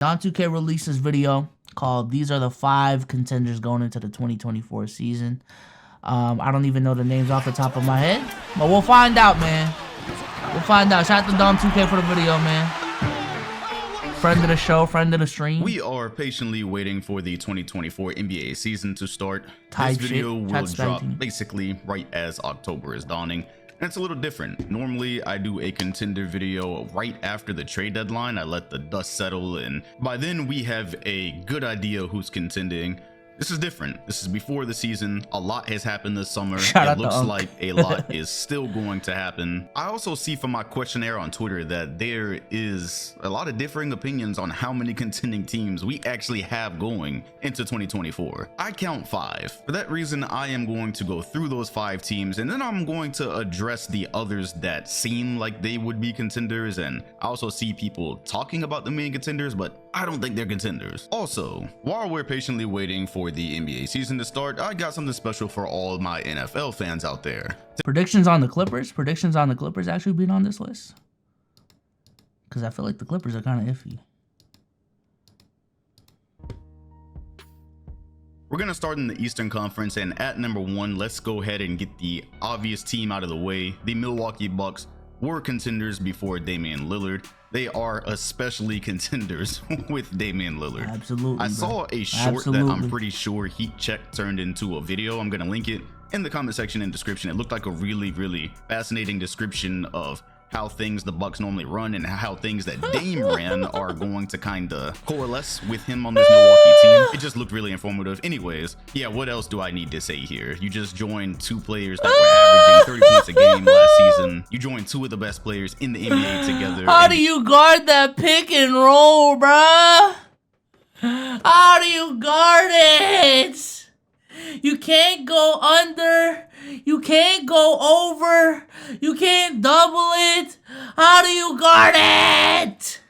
Don 2K released this video called "These are the 5 contenders going into the 2024 season." I don't even know the names off the top of my head, but we'll find out, man. We'll find out. Shout out to Dom 2K for the video, man. Friend of the show, friend of the stream. We are patiently waiting for the 2024 NBA season to start. Type this video shit. will drop basically right as October is dawning. And it's a little different. Normally, I do a contender video right after the trade deadline. I let the dust settle, and by then we have a good idea who's contending. This is different. This is before the season. A lot has happened this summer. It looks like a lot is still going to happen. I also see from my questionnaire on Twitter that there is a lot of differing opinions on how many contending teams we actually have going into 2024. I count 5. For that reason, I am going to go through those 5 teams, and then I'm going to address the others that seem like they would be contenders. And I also see people talking about them being contenders, but I don't think they're contenders. Also, while we're patiently waiting for the NBA season to start, I got something special for all of my NFL fans out there. Predictions on the Clippers? Predictions on the Clippers actually being on this list? Because I feel like the Clippers are kind of iffy. We're going to start in the Eastern Conference, and at number 1, let's go ahead and get the obvious team out of the way. The Milwaukee Bucks were contenders before Damian Lillard. They are especially contenders with Damian Lillard. Absolutely. I saw a short that I'm pretty sure Heat Check turned into a video. I'm going to link it in the comment section and description. It looked like a really fascinating description of how things the Bucks normally run and how things that Dame ran are going to kind of coalesce with him on this Milwaukee team. It just looked really informative. Anyways, yeah, what else do I need to say here? You just joined 2 players that were averaging 30 points a game last season. You joined 2 of the best players in the NBA together. How do you guard that pick and roll, bruh? How do you guard it? You can't go under. You can't go over. You can't double it. How do you guard it?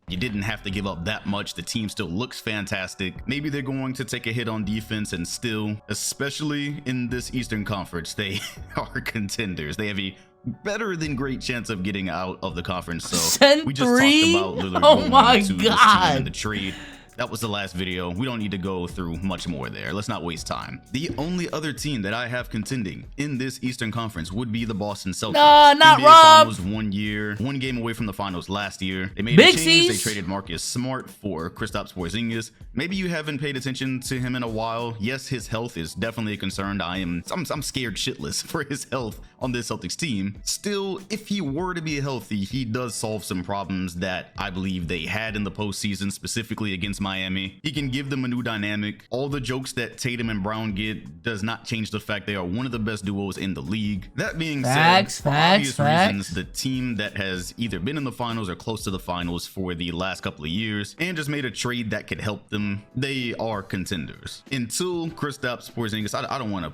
You didn't have to give up that much. The team still looks fantastic. Maybe they're going to take a hit on defense, and still, especially in this Eastern Conference, they are contenders. They have a better than great chance of getting out of the conference. So we just talked about Lillard going to this team in the trade. That was the last video. We don't need to go through much more there. Let's not waste time. The only other team that I have contending in this Eastern Conference would be the Boston Celtics. No, not NBA Rob. Finals 1 year, 1 game away from the finals last year. They made a change. They traded Marcus Smart for Kristaps Porzingis. Maybe you haven't paid attention to him in a while. Yes, his health is definitely a concern. I'm scared shitless for his health on this Celtics team. Still, if he were to be healthy, he does solve some problems that I believe they had in the postseason, specifically against Miami. He can give them a new dynamic. All the jokes that Tatum and Brown get does not change the fact they are one of the best duos in the league. That being said, for obvious reasons, the team that has either been in the finals or close to the finals for the last couple of years and just made a trade that could help them, they are contenders. Until Kristaps Porzingis, I don't want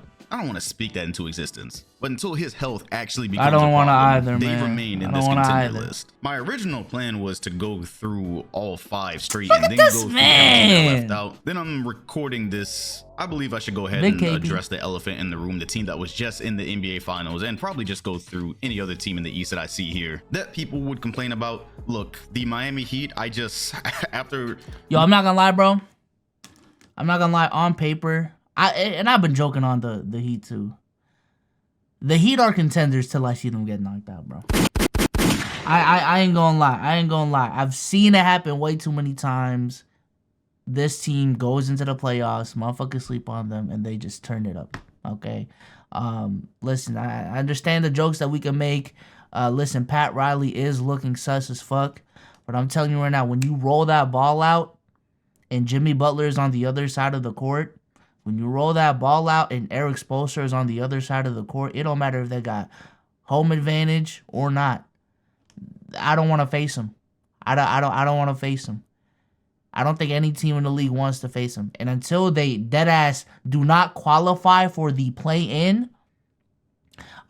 to speak that into existence, but until his health actually becomes a problem, they remain in this contender list. My original plan was to go through all 5 straight and then go through everything left out. Then I'm recording this. I believe I should go ahead and address the elephant in the room, the team that was just in the NBA Finals, and probably just go through any other team in the East that I see here that people would complain about. Look, the Miami Heat, I'm not gonna lie, bro. I'm not gonna lie, on paper, I've been joking on the Heat too. The Heat are contenders till I see them get knocked out, bro. I ain't gonna lie. I've seen it happen way too many times. This team goes into the playoffs, motherfuckers sleep on them, and they just turn it up. Okay. Listen, I understand the jokes that we can make. Listen, Pat Riley is looking sus as fuck, but I'm telling you right now, when you roll that ball out and Jimmy Butler is on the other side of the court, when you roll that ball out and Eric Spoelstra is on the other side of the court, it don't matter if they got home advantage or not. I don't want to face them. I don't want to face them. I don't think any team in the league wants to face them. And until they deadass do not qualify for the play-in,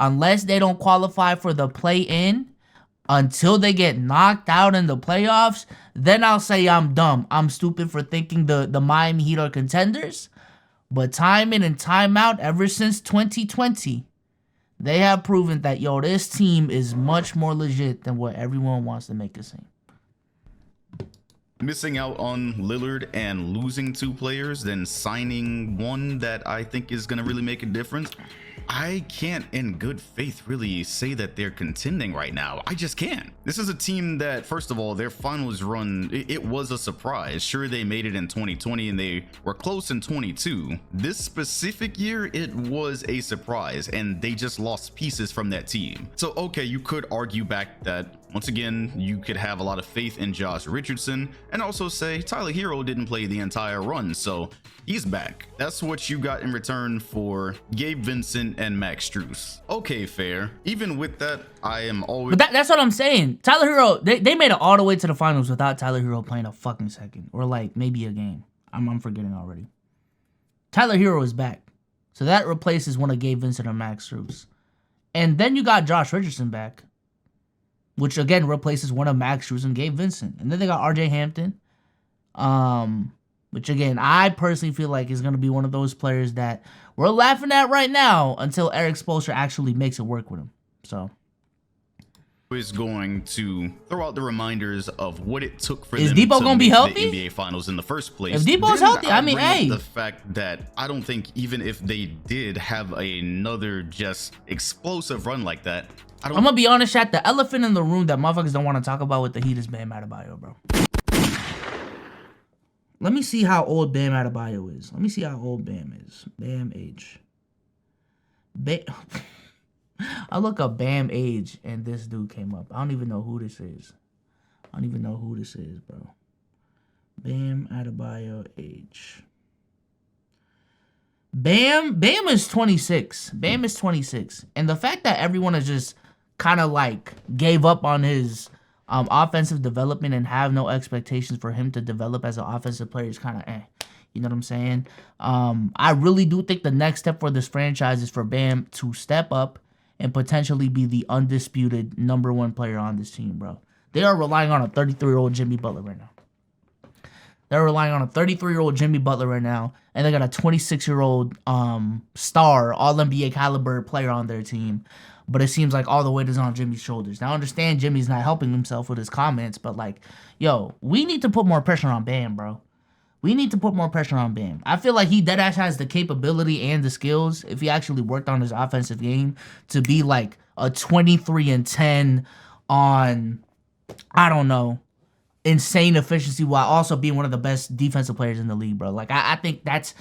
unless they don't qualify for the play-in, until they get knocked out in the playoffs, then I'll say I'm dumb. I'm stupid for thinking the Miami Heat are contenders. But time in and time out, ever since 2020, they have proven that, yo, this team is much more legit than what everyone wants to make it seem. missing out on Lillard and losing 2 players, then signing one that I think is going to really make a difference. I can't in good faith really say that they're contending right now. I just can't. This is a team that, first of all, their finals run, it was a surprise. Sure, they made it in 2020 and they were close in 22. This specific year, it was a surprise and they just lost pieces from that team. So, okay, you could argue back that once again, you could have a lot of faith in Josh Richardson and also say Tyler Hero didn't play the entire run, so he's back. That's what you got in return for Gabe Vincent and Max Strus. Okay, fair. Even with that, I am always... But that's what I'm saying. Tyler Hero, they made it all the way to the finals without Tyler Hero playing a fucking second. Or like maybe a game. I'm forgetting already. Tyler Hero is back. So that replaces one of Gabe Vincent or Max Strus. And then you got Josh Richardson back, which again replaces one of Max Strus and Gabe Vincent. And then they got RJ Hampton, which again, I personally feel like is going to be one of those players that we're laughing at right now until Eric Spoelstra actually makes it work with him. So is going to throw out the reminders of what it took for is them Depot to gonna be make healthy? the NBA Finals in the first place. If Depot's healthy, I mean, hey. The fact that I don't think even if they did have another just explosive run like that, I'm gonna be honest, chat. The elephant in the room that motherfuckers don't want to talk about with the Heat is Bam Adebayo, bro. Let me see how old Bam Adebayo is. Let me see how old Bam is. Bam age. I look up Bam age and this dude came up. I don't even know who this is. Bro. Bam Adebayo age. Bam is 26. Bam is 26. And the fact that everyone has just kind of like gave up on his offensive development and have no expectations for him to develop as an offensive player is kind of You know what I'm saying? I really do think the next step for this franchise is for Bam to step up and potentially be the undisputed #1 player on this team, bro. They are relying on a 33-year-old Jimmy Butler right now. They're relying on a 33-year-old Jimmy Butler right now, and they got a 26-year-old star, all-NBA caliber player on their team. But it seems like all the weight is on Jimmy's shoulders. Now, I understand Jimmy's not helping himself with his comments, but like, yo, we need to put more pressure on Bam, bro. We need to put more pressure on Bam. I feel like he deadass has the capability and the skills, if he actually worked on his offensive game, to be like a 23-10 on, I don't know, insane efficiency while also being one of the best defensive players in the league, bro. Like, I think that's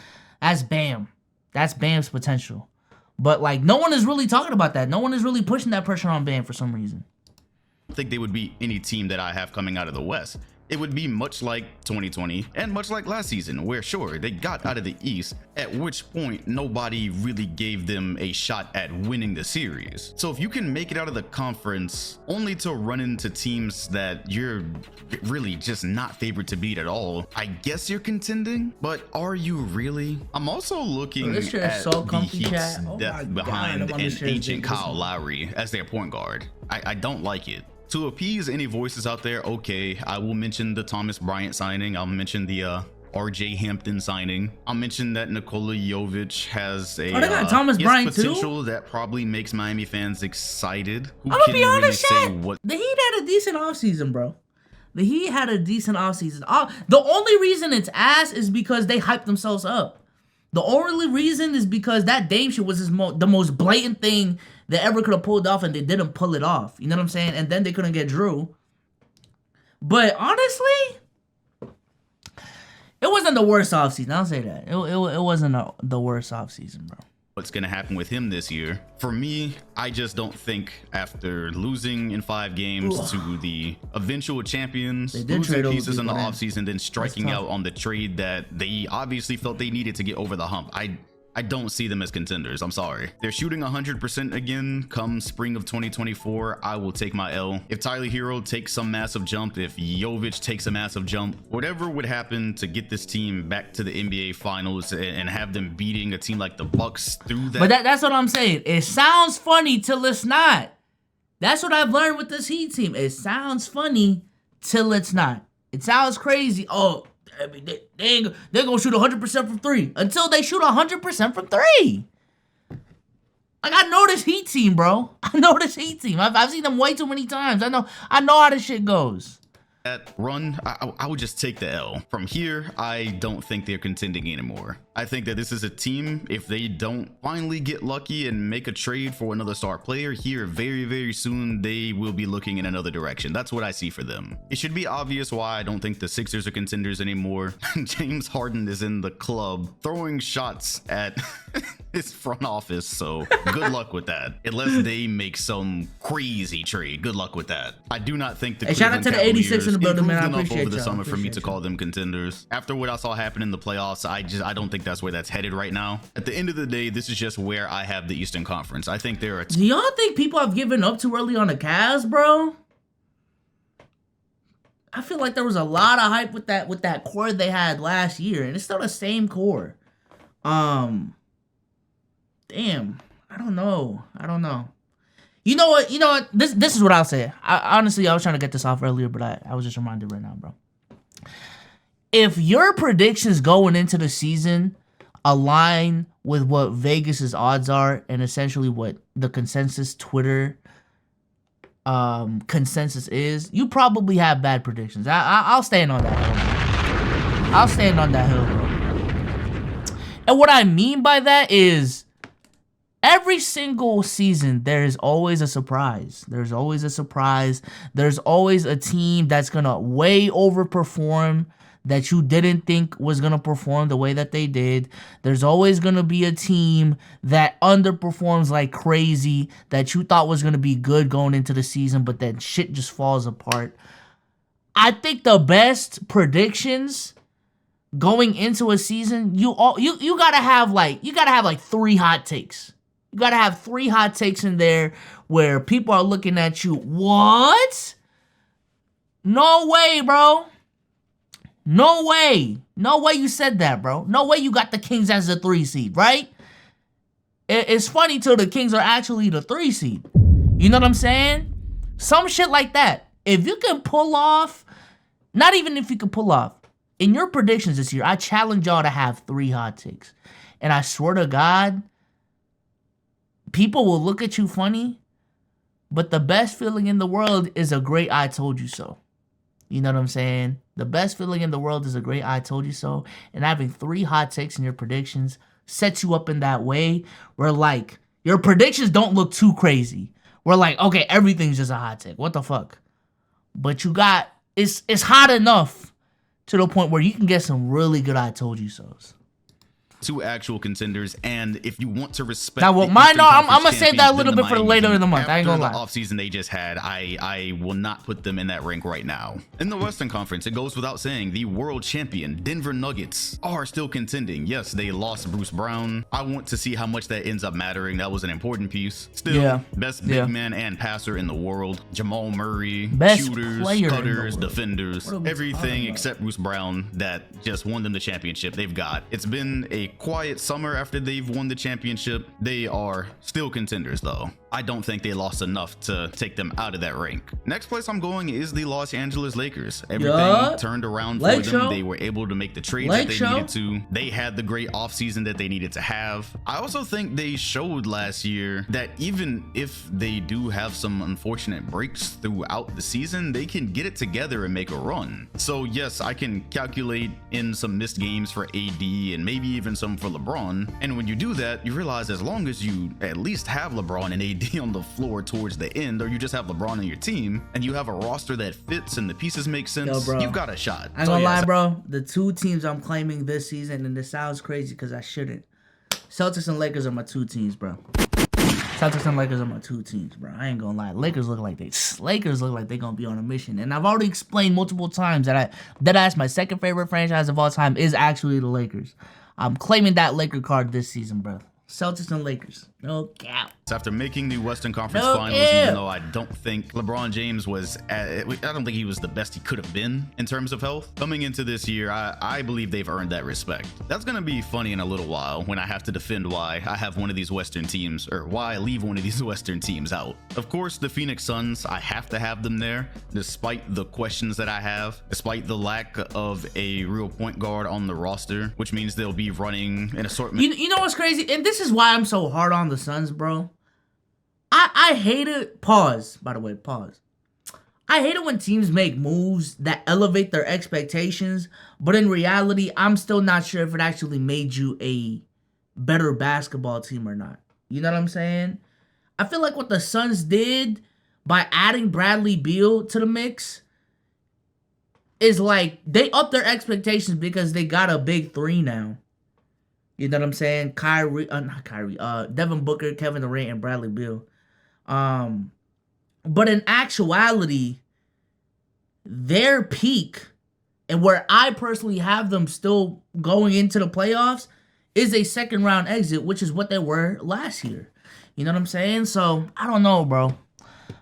Bam. That's Bam's potential. But, like, no one is really talking about that. No one is really pushing that pressure on Bam for some reason. I think they would be any team that I have coming out of the West. It would be much like 2020 and much like last season, where sure, they got out of the East, at which point nobody really gave them a shot at winning the series. So if you can make it out of the conference only to run into teams that you're really just not favored to beat at all, I guess you're contending, but are you really? I'm also looking at the Heat's depth behind an ancient Kyle Lowry as their point guard. I don't like it. To appease any voices out there, okay, I will mention the Thomas Bryant signing. I'll mention the RJ Hampton signing. I'll mention that Nikola Jovic has a Thomas Bryant potential too? That probably makes Miami fans excited. I'm gonna be honest, the Heat had a decent offseason, bro. The Heat had a decent offseason. The only reason it's ass is because they hyped themselves up. The only reason is because that Dame shit was the most blatant thing they ever could have pulled off, and they didn't pull it off. You know what I'm saying? And then they couldn't get Drew. But honestly, it wasn't the worst offseason. I'll say that. It wasn't the worst offseason, bro. What's going to happen with him this year? For me, I just don't think after losing in 5 games to the eventual champions, losing pieces in the offseason, then striking out on the trade that they obviously felt they needed to get over the hump, I don't see them as contenders. I'm sorry. They're shooting 100% again come spring of 2024. I will take my L. If Tyler Hero takes some massive jump, if Jovic takes a massive jump, whatever would happen to get this team back to the NBA Finals and have them beating a team like the Bucks through that. But that's what I'm saying. It sounds funny till it's not. That's what I've learned with this Heat team. It sounds funny till it's not. It sounds crazy. Oh, I mean, they're going to shoot 100% from 3 until they shoot 100% from 3. Like, I know this Heat team, bro. I know this Heat team. I've seen them way too many times. I know how this shit goes. that run, I would just take the L. From here, I don't think they're contending anymore. I think that this is a team, if they don't finally get lucky and make a trade for another star player here very, very soon, they will be looking in another direction. That's what I see for them. It should be obvious why I don't think the Sixers are contenders anymore. James Harden is in the club throwing shots at his front office, so good luck with that. Unless they make some crazy trade, good luck with that. I do not think the shout out to the 86 in the building, man. I enough appreciate over the y'all. summer for me to call them contenders. After what I saw happen in the playoffs, I don't think that's where that's headed right now. At the end of the day, this is just where I have the Eastern Conference. I think there are. Do y'all think people have given up too early on the Cavs, bro? I feel like there was a lot of hype with that core they had last year, and it's still the same core. Damn, I don't know. You know what? This is what I'll say. Honestly, I was trying to get this off earlier, but I was just reminded right now, bro. If your predictions going into the season align with what Vegas's odds are, and essentially what the consensus Twitter consensus is, you probably have bad predictions. I'll stand on that hill. I'll stand on that hill, bro. And what I mean by that is, every single season, there's always a surprise. There's always a surprise. There's always a team that's gonna way overperform that you didn't think was going to perform the way that they did. There's always going to be a team that underperforms like crazy that you thought was going to be good going into the season, but then shit just falls apart. I think the best predictions going into a season, you gotta have like 3 hot takes. You gotta have 3 hot takes in there where people are looking at you. What? No way, bro. No way. No way you said that, bro. No way you got the Kings as a 3 seed, right? It's funny too, the Kings are actually the 3 seed. You know what I'm saying? Some shit like that. If you can pull off, not even if you can pull off, in your predictions this year, I challenge y'all to have 3 hot takes. And I swear to God, people will look at you funny, but the best feeling in the world is a great I told you so. You know what I'm saying? The best feeling in the world is a great I told you so. And having 3 hot takes in your predictions sets you up in that way where, like, your predictions don't look too crazy. We're like, okay, everything's just a hot take. What the fuck? But you got, it's hot enough to the point where you can get some really good I told you so's. 2 actual contenders, and if you want to respect now, well, mine, no, I'm gonna save that a little bit for later in the month. I ain't gonna lie. The offseason they just had, I will not put them in that rank right now. In the Western Conference, it goes without saying, the world champion Denver Nuggets are still contending. Yes, they lost Bruce Brown. I want to see how much that ends up mattering. That was an important piece. Still, best big man and passer in the world. Jamal Murray, best shooters, cutters, defenders, everything except Bruce Brown that just won them the championship. They've got. It's been a quiet summer after they've won the championship. They are still contenders though. I don't think they lost enough to take them out of that rank. Next place I'm going is the Los Angeles Lakers. Everything turned around for them. They were able to make the trades that they needed to. They had the great offseason that they needed to have. I also think they showed last year that even if they do have some unfortunate breaks throughout the season, they can get it together and make a run. So yes, I can calculate in some missed games for AD and maybe even some for LeBron. And when you do that, you realize as long as you at least have LeBron and AD on the floor towards the end, or you just have LeBron on your team and you have a roster that fits and the pieces make sense, you've got a shot. I ain't gonna lie, bro. The 2 teams I'm claiming this season, and this sounds crazy because I shouldn't. Celtics and Lakers are my 2 teams, bro. Celtics and Lakers are my 2 teams, bro. I ain't gonna lie. Lakers look like they're gonna be on a mission. And I've already explained multiple times that that's my second favorite franchise of all time is actually the Lakers. I'm claiming that Laker card this season, bro. Celtics and Lakers. No cap. After making the Western Conference Finals, even though I don't think LeBron James was, I don't think he was the best he could have been in terms of health. Coming into this year, I believe they've earned that respect. That's going to be funny in a little while when I have to defend why I have one of these Western teams, or why I leave one of these Western teams out. Of course, the Phoenix Suns, I have to have them there, despite the questions that I have, despite the lack of a real point guard on the roster, which means they'll be running an assortment. You know what's crazy? And this is why I'm so hard on the Suns, bro. I hate it. Pause, by the way, pause. I hate it when teams make moves that elevate their expectations, but in reality, I'm still not sure if it actually made you a better basketball team or not. You know what I'm saying? I feel like what the Suns did by adding Bradley Beal to the mix is like they upped their expectations because they got a big three now. You know what I'm saying? Devin Booker, Kevin Durant, and Bradley Beal. But in actuality, their peak and where I personally have them still going into the playoffs is a second round exit, which is what they were last year. You know what I'm saying? So I don't know, bro.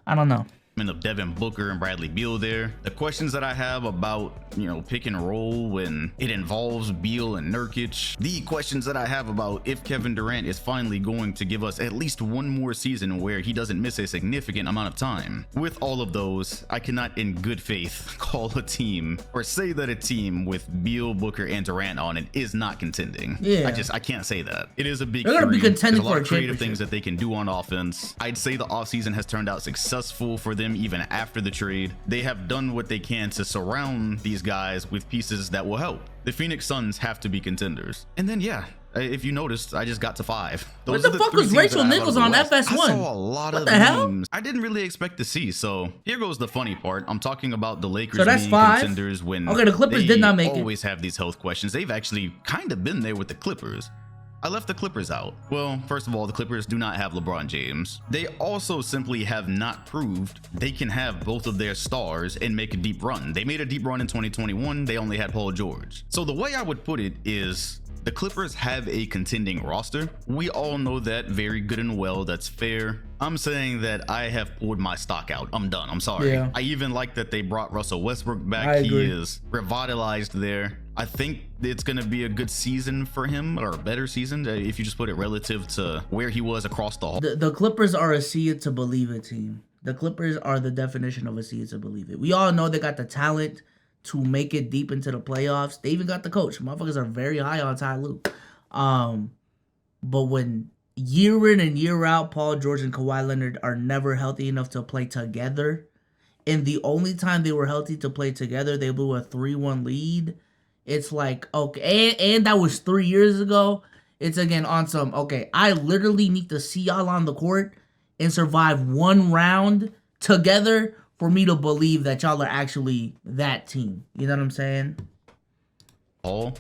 I don't know. Of Devin Booker and Bradley Beal there. The questions that I have about, pick and roll when it involves Beal and Nurkic. The questions that I have about if Kevin Durant is finally going to give us at least one more season where he doesn't miss a significant amount of time. With all of those, I cannot in good faith call a team or say that a team with Beal, Booker, and Durant on it is not contending. Yeah. I can't say that. It is a big They're gonna be contending There's a lot for of a creative championship. things that they can do on offense. I'd say the offseason has turned out successful for them even after the trade. They have done what they can to surround these guys with pieces that will help. The Phoenix Suns have to be contenders. And then, yeah, if you noticed, I just got to 5. What the fuck was Rachel Nichols on FS1? I saw a lot of memes I didn't really expect to see. So here goes the funny part. I'm talking about the Lakers so that's being 5 contenders when okay, the Clippers did not make it. Always have these health questions. They've actually kind of been there with the Clippers. I left the Clippers out. Well, first of all, the Clippers do not have LeBron James. They also simply have not proved they can have both of their stars and make a deep run. They made a deep run in 2021. They only had Paul George. So the way I would put it is the Clippers have a contending roster. We all know that very good and well. That's fair. I'm saying that I have pulled my stock out. I'm done. I'm sorry. Yeah. I even like that they brought Russell Westbrook back. He is revitalized there. I think it's going to be a good season for him, or a better season if you just put it relative to where he was across the hall. The Clippers are a see it to believe it team. The Clippers are the definition of a see it to believe it. We all know they got the talent to make it deep into the playoffs. They even got the coach. Motherfuckers are very high on Ty Lue. But when year in and year out, Paul George and Kawhi Leonard are never healthy enough to play together, and the only time they were healthy to play together, they blew a 3-1 lead. It's like, okay, and that was 3 years ago. It's again on some, okay, I literally need to see y'all on the court and survive one round together for me to believe that y'all are actually that team. You know what I'm saying?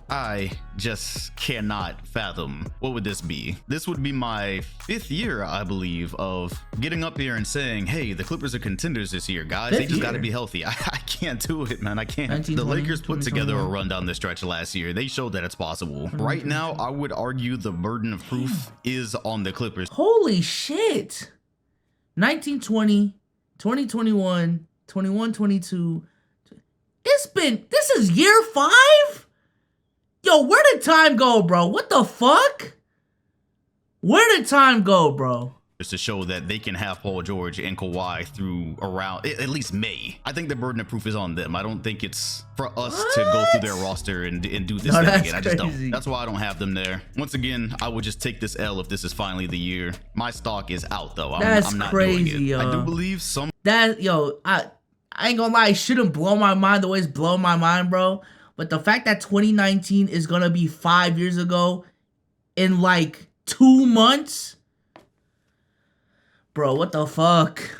I just cannot fathom what would this be. This would be my 5th year, I believe, of getting up here and saying, hey, the Clippers are contenders this year, guys. They just got to be healthy. I can't do it, man. I can't. The Lakers put together a run down the stretch last year. They showed that it's possible. Right now, I would argue the burden of proof is on the Clippers. Holy shit. 1920, 2021, 21-22. This is year 5? Yo, where did time go, bro? What the fuck? Where did time go, bro? Just to show that they can have Paul George and Kawhi through around at least May. I think the burden of proof is on them. I don't think it's for us to go through their roster and do this thing again. I just don't. That's why I don't have them there. Once again, I would just take this L if this is finally the year. My stock is out though. I'm not crazy, doing it. yo. I do believe some. I ain't gonna lie, it shouldn't blow my mind the way it's blowing my mind, bro. But the fact that 2019 is gonna be 5 years ago in like 2 months, bro, what the fuck?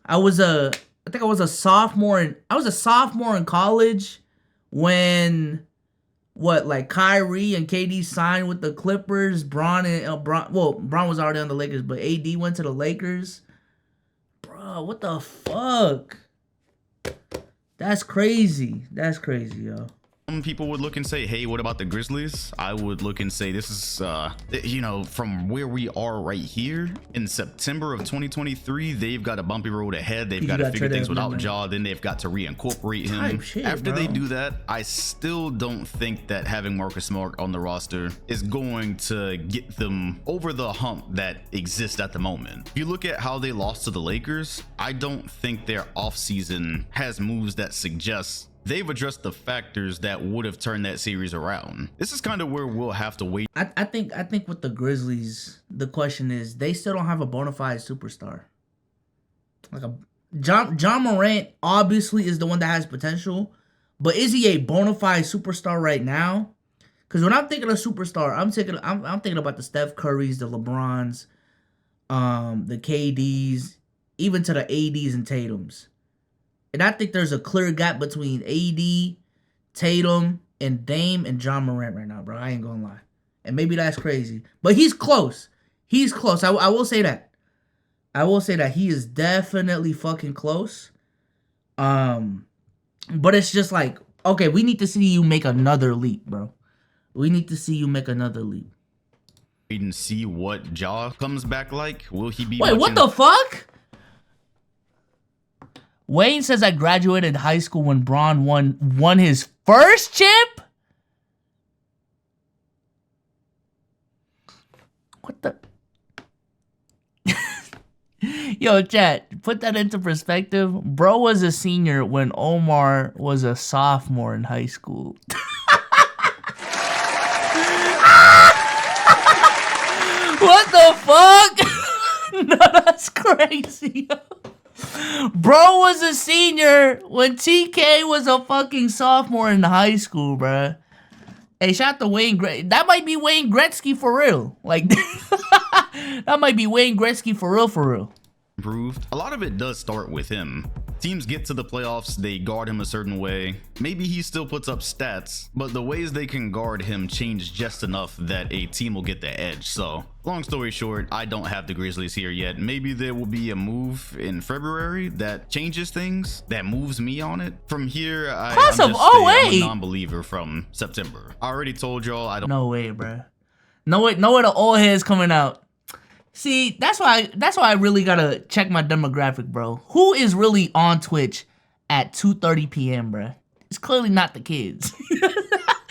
I think I was a sophomore in college when Kyrie and KD signed with the Clippers. Bron was already on the Lakers, but AD went to the Lakers. Bro, what the fuck? That's crazy. That's crazy, yo. Some people would look and say, hey, what about the Grizzlies? I would look and say this is, from where we are right here in September of 2023, they've got a bumpy road ahead. They've got to figure things without Ja. Then they've got to reincorporate him. After they do that, I still don't think that having Marcus Smart on the roster is going to get them over the hump that exists at the moment. If you look at how they lost to the Lakers, I don't think their offseason has moves that suggest they've addressed the factors that would have turned that series around. This is kind of where we'll have to wait. I think with the Grizzlies, the question is they still don't have a bona fide superstar. John Morant obviously is the one that has potential, but is he a bona fide superstar right now? Because when I'm thinking of superstar, I'm thinking about the Steph Currys, the LeBrons, the KDs, even to the ADs and Tatums. And I think there's a clear gap between AD, Tatum, and Dame and John Morant right now, bro. I ain't gonna lie. And maybe that's crazy, but he's close. He's close. I will say that. I will say that he is definitely fucking close. But it's just like, okay, we need to see you make another leap, bro. We need to see you make another leap. Wait and see what Ja comes back like. Will he be? Wait, what the fuck? Wayne says I graduated high school when Bron won his first chip. What the? Yo, chat, put that into perspective. Bro was a senior when Omar was a sophomore in high school. What the fuck? No, that's crazy. Bro was a senior when TK was a fucking sophomore in high school, bruh. Hey, shout out to Wayne that might be Wayne Gretzky for real. Like, that might be Wayne Gretzky for real. Improved. A lot of it does start with him. Teams get to the playoffs, they guard him a certain way. Maybe he still puts up stats, but the ways they can guard him change just enough that a team will get the edge. So, long story short, I don't have the Grizzlies here yet. Maybe there will be a move in February that changes things, that moves me on it. From here, I'm a non-believer from September. I already told y'all I don't. No way, bro. No way the old heads coming out. See, that's why I really gotta check my demographic, bro. Who is really on Twitch at 2:30 p.m., bro? It's clearly not the kids.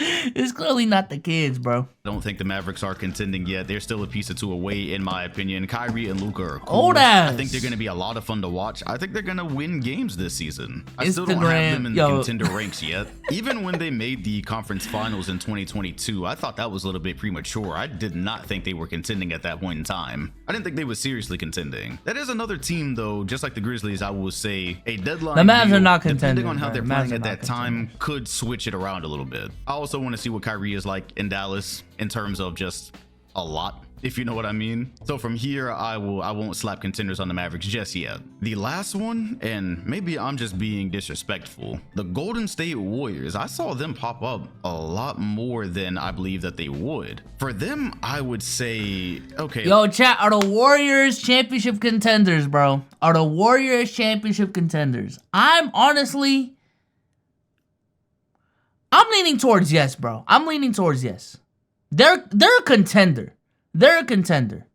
It's clearly not the kids, bro. I don't think the Mavericks are contending yet. They're still a piece or two away, in my opinion. Kyrie and Luka are cool. I think they're going to be a lot of fun to watch. I think they're going to win games this season. I still don't have them in the contender ranks yet. Even when they made the conference finals in 2022, I thought that was a little bit premature. I did not think they were contending at that point in time. I didn't think they were seriously contending. That is another team, though, just like the Grizzlies, I will say a deadline. The Mavs are not contending. Depending on how they're playing at that time, could switch it around a little bit. I also want to see what Kyrie is like in Dallas in terms of just a lot, if you know what I mean. So from here, I won't slap contenders on the Mavericks just yet. The last one, and maybe I'm just being disrespectful, the Golden State Warriors. I saw them pop up a lot more than I believe that they would. For them, I would say, okay. Yo, chat, are the Warriors championship contenders, bro? Are the Warriors championship contenders? I'm leaning towards yes, bro. I'm leaning towards yes. They're a contender. They're a contender.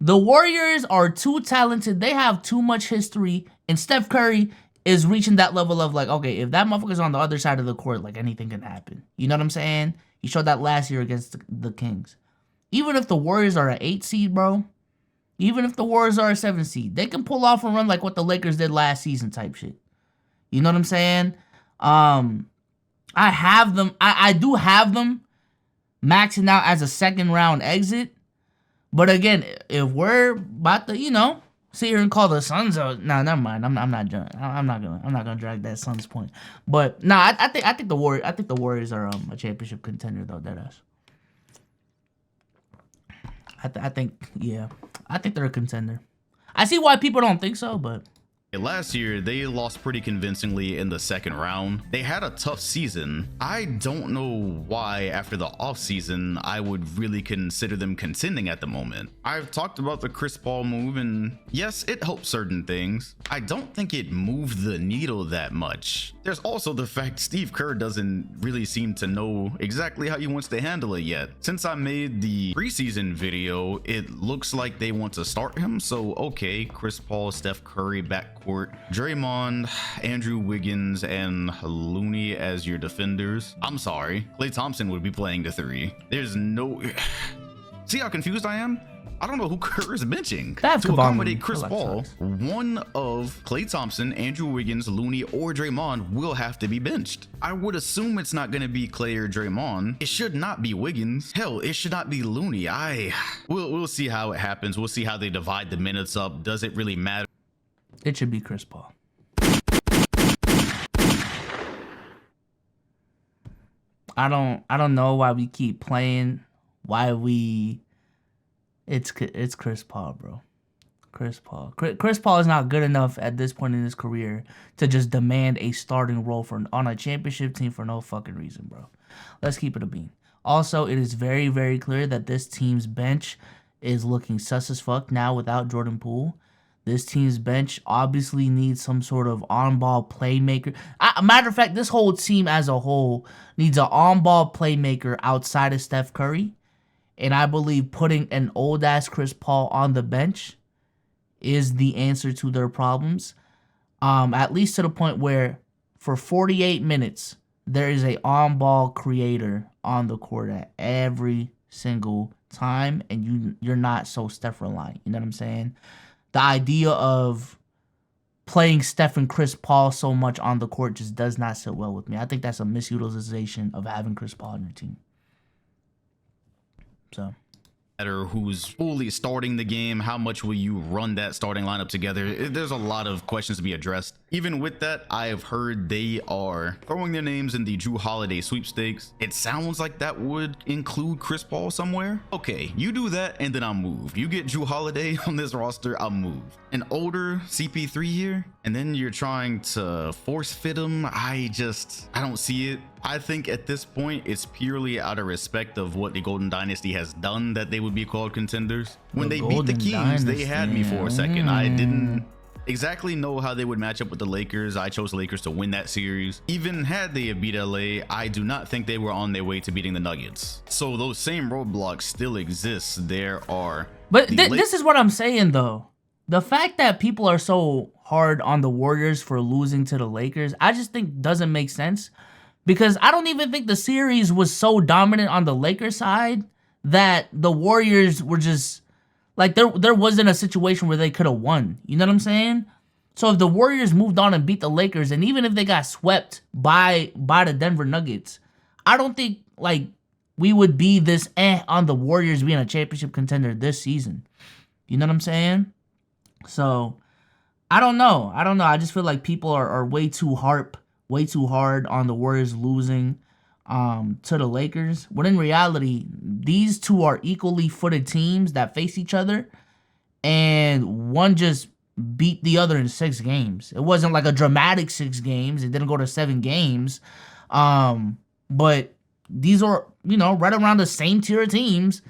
The Warriors are too talented. They have too much history. And Steph Curry is reaching that level of like, okay, if that motherfucker's on the other side of the court, like anything can happen. You know what I'm saying? He showed that last year against the Kings. Even if the Warriors are an 8 seed, bro. Even if the Warriors are a 7 seed. They can pull off a run like what the Lakers did last season type shit. You know what I'm saying? I have them. I do have them maxing out as a second round exit. But again, if we're about to, sit here and call the Suns out, nah, never mind. I'm not gonna drag that Suns point. But nah, I think the Warriors are a championship contender though. Deadass. I think they're a contender. I see why people don't think so, but. Last year, they lost pretty convincingly in the second round. They had a tough season. I don't know why after the offseason, I would really consider them contending at the moment. I've talked about the Chris Paul move, and yes, it helped certain things. I don't think it moved the needle that much. There's also the fact Steve Kerr doesn't really seem to know exactly how he wants to handle it yet. Since I made the preseason video, it looks like they want to start him. So, okay, Chris Paul, Steph Curry, backcourt, Draymond, Andrew Wiggins, and Looney as your defenders. I'm sorry, Klay Thompson would be playing the 3. There's no... See how confused I am? I don't know who Kerr is benching to accommodate Chris Paul. One of Klay Thompson, Andrew Wiggins, Looney, or Draymond will have to be benched. I would assume it's not going to be Klay or Draymond. It should not be Wiggins. Hell, it should not be Looney. We'll see how it happens. We'll see how they divide the minutes up. Does it really matter? It should be Chris Paul. I don't know why we keep playing. It's Chris Paul, bro. Chris Paul. Chris Paul is not good enough at this point in his career to just demand a starting role on a championship team for no fucking reason, bro. Let's keep it a bean. Also, it is very, very clear that this team's bench is looking sus as fuck now without Jordan Poole. This team's bench obviously needs some sort of on-ball playmaker. Matter of fact, this whole team as a whole needs an on-ball playmaker outside of Steph Curry. And I believe putting an old-ass Chris Paul on the bench is the answer to their problems. At least to the point where for 48 minutes, there is a on-ball creator on the court at every single time. And you're not so Steph reliant. You know what I'm saying? The idea of playing Steph and Chris Paul so much on the court just does not sit well with me. I think that's a misutilization of having Chris Paul on your team. So, who's fully starting the game, how much will you run that starting lineup together? There's a lot of questions to be addressed. Even with that, I have heard they are throwing their names in the Jrue Holiday sweepstakes. It sounds like that would include Chris Paul somewhere. Okay, you do that and then I'll move. You get Jrue Holiday on this roster, I'll move. An older CP3 here, and then you're trying to force fit him. I don't see it. I think at this point, it's purely out of respect of what the Golden Dynasty has done that they would be called contenders. When they beat the Kings, they had me for a second. I didn't exactly know how they would match up with the Lakers. I chose the Lakers to win that series. Even had they have beat LA, I do not think they were on their way to beating the Nuggets. So those same roadblocks still exist. There are. But this is what I'm saying, though. The fact that people are so hard on the Warriors for losing to the Lakers, I just think doesn't make sense. Because I don't even think the series was so dominant on the Lakers side that the Warriors were just like there wasn't a situation where they could have won. You know what I'm saying? So if the Warriors moved on and beat the Lakers, and even if they got swept by the Denver Nuggets, I don't think like we would be this on the Warriors being a championship contender this season. You know what I'm saying? So I don't know. I just feel like people are way too hard on the Warriors losing to the Lakers. When in reality, these two are equally footed teams that face each other, and one just beat the other in 6 games. It wasn't like a dramatic 6 games. It didn't go to 7 games. But these are, right around the same tier of teams,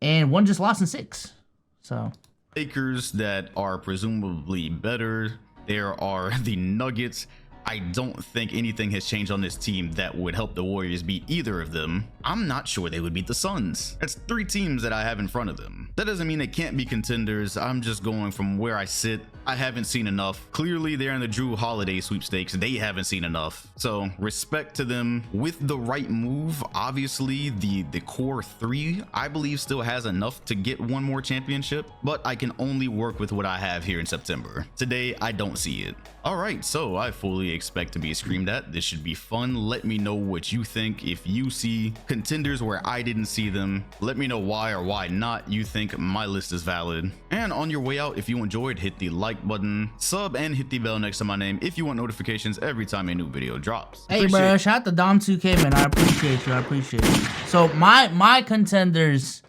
and one just lost in 6. So Lakers that are presumably better. There are the Nuggets. I don't think anything has changed on this team that would help the Warriors beat either of them. I'm not sure they would beat the Suns. That's 3 teams that I have in front of them. That doesn't mean they can't be contenders. I'm just going from where I sit. I haven't seen enough. Clearly, they're in the Jrue Holiday sweepstakes. They haven't seen enough. So respect to them. With the right move, obviously, the core 3, I believe, still has enough to get one more championship, but I can only work with what I have here in September. Today, I don't see it. All right, so I fully expect to be screamed at. This should be fun. Let me know what you think. If you see contenders where I didn't see them, let me know why or why not you think my list is valid. And on your way out, if you enjoyed, hit the like button, sub, and hit the bell next to my name if you want notifications every time a new video drops. Hey, bro, shout out to Dom2K, man. I appreciate you. So my contenders,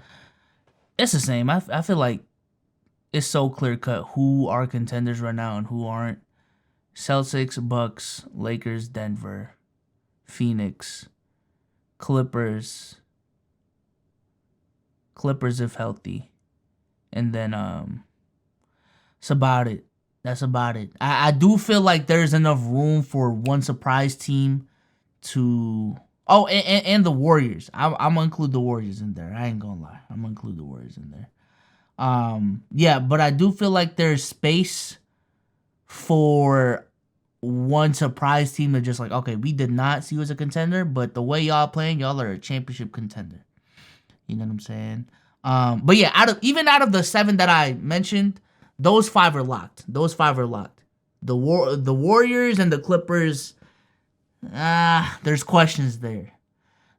it's the same. I feel like it's so clear cut who are contenders right now and who aren't. Celtics, Bucks, Lakers, Denver, Phoenix, Clippers if healthy, and then that's about it. I do feel like there's enough room for one surprise team to and the Warriors. I'm gonna include the Warriors in there. I ain't gonna lie, I'm gonna include the Warriors in there. Yeah, but I do feel like there's space for one surprise team to just like, okay, we did not see you as a contender, but the way y'all playing, y'all are a championship contender. You know what I'm saying? But yeah, out of the 7 that I mentioned, those 5 are locked. The Warriors and the Clippers, there's questions there.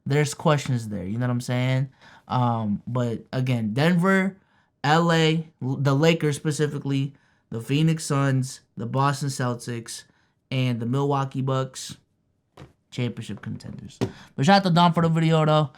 You know what I'm saying? But again, Denver, LA, the Lakers specifically, the Phoenix Suns, the Boston Celtics, and the Milwaukee Bucks championship contenders. But shout out to Dom for the video, though.